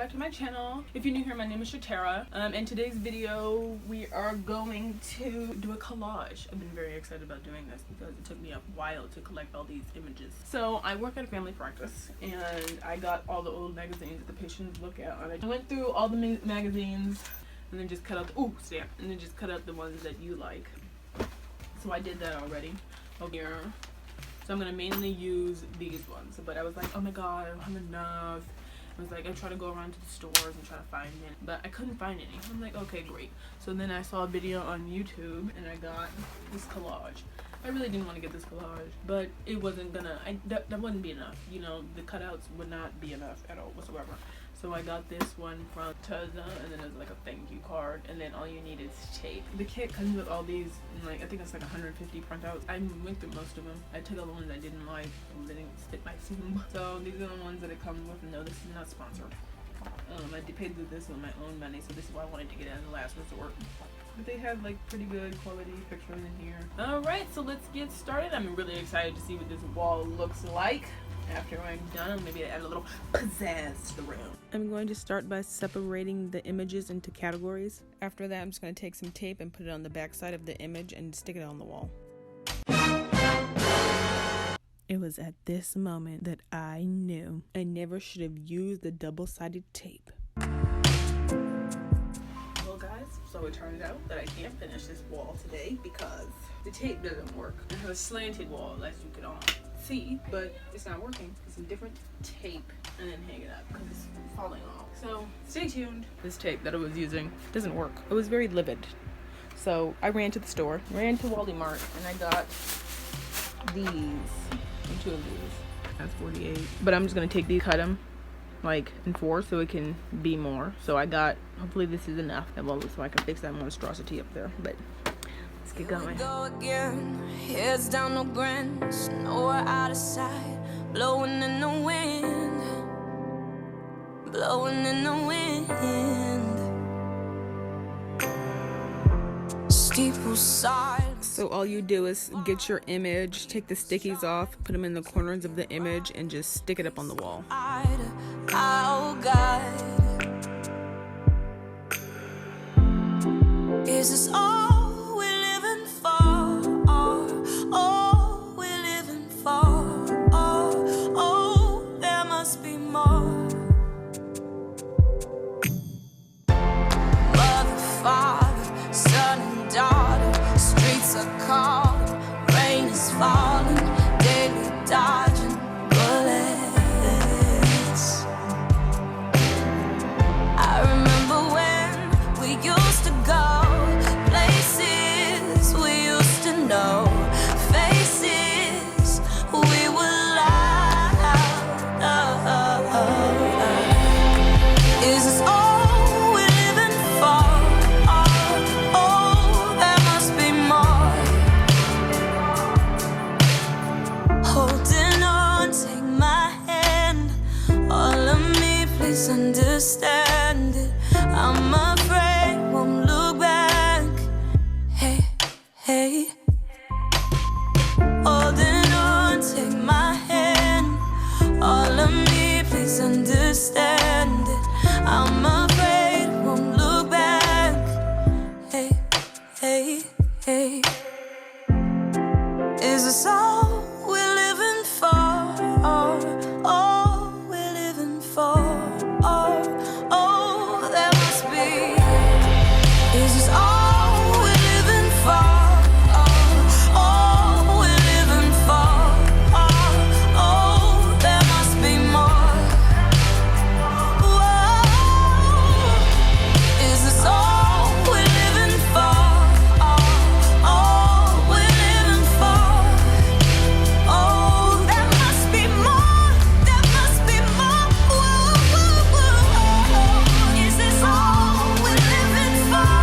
back to my channel. If you're new here, my name is Shatara. In today's video, we are going to do a collage. I've been very excited about doing this because it took me a while to collect all these images. So I work at a family practice and I got all the old magazines that the patients look at. I went through all the magazines and then just cut out the ones that you like. So I did that already over here. So I'm gonna mainly use these ones, but I was like, oh my god, I don't have enough. I was like, I try to go around to the stores and try to find it, but I couldn't find any. I'm like, okay, great. So then I saw a video on YouTube and I got this collage. I really didn't want to get this collage, but it wasn't gonna, that wouldn't be enough. You know, the cutouts would not be enough at all whatsoever. So I got this one from Tuzza, and then there's like a thank you card, and then all you need is tape. The kit comes with all these, like I think it's like 150 printouts. I went through most of them. I took all the ones I didn't like, they didn't fit my seam. So these are the ones that it comes with. No, this is not sponsored. I paid for this with my own money, so this is why I wanted to get it as a last resort. But they have like pretty good quality pictures in here. Alright, so let's get started. I'm really excited to see what this wall looks like. After I'm done, maybe add a little pizzazz to the room. I'm going to start by separating the images into categories. After that, I'm just going to take some tape and put it on the back side of the image and stick it on the wall. It was at this moment that I knew I never should have used the double-sided tape. Well guys, so it turns out that I can't finish this wall today because the tape doesn't work. I have a slanted wall, as you can all see, but it's not working. It's a different tape and then hang it up because it's falling off. So stay tuned. This tape that I was using doesn't work. It was very livid. So I ran to the store, ran to Walmart, and I got these. Two of these. That's 48. But I'm just gonna take these, cut them like in 4 so it can be more. So I got, hopefully this is enough, so I can fix that monstrosity up there. But let's get going. Here we go again. Heads down, no grins, nowhere out of sight, blowing in the wind, blowing in the wind. Steeple side. So all you do is get your image, take the stickies off, put them in the corners of the image, and just stick it up on the wall. Oh God, is this all we're living for? All we're living for? Oh, there must be more. Mother, father, son and daughter, streets are calling, rain is falling, daily dodging bullets. I remember when we used to go places we used to know, faces we would lie. Is this all we're living for? Oh, there must be more. Holding on, take my hand. All of me, please understand it. I'm afraid, won't look back. Hey, hey. Holding on, take my hand. All of me, please understand it. I'm afraid, won't look back. Hey, hey, hey. Is this all we're living for? All we're living for? Oh, there must be. Is this all we're living for? All we're living for? Oh, there must be more. Whoa. Is this all we're living for? All we're living for? Oh, there must be more. There must be more. Whoa. Is this all we're living for?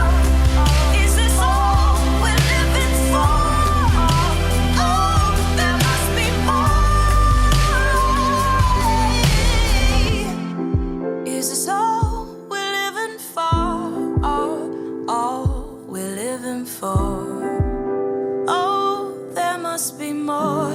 Is this all we're living for? Oh, there must be more. Is this all we're living for? All we're living for? Oh, there must be more.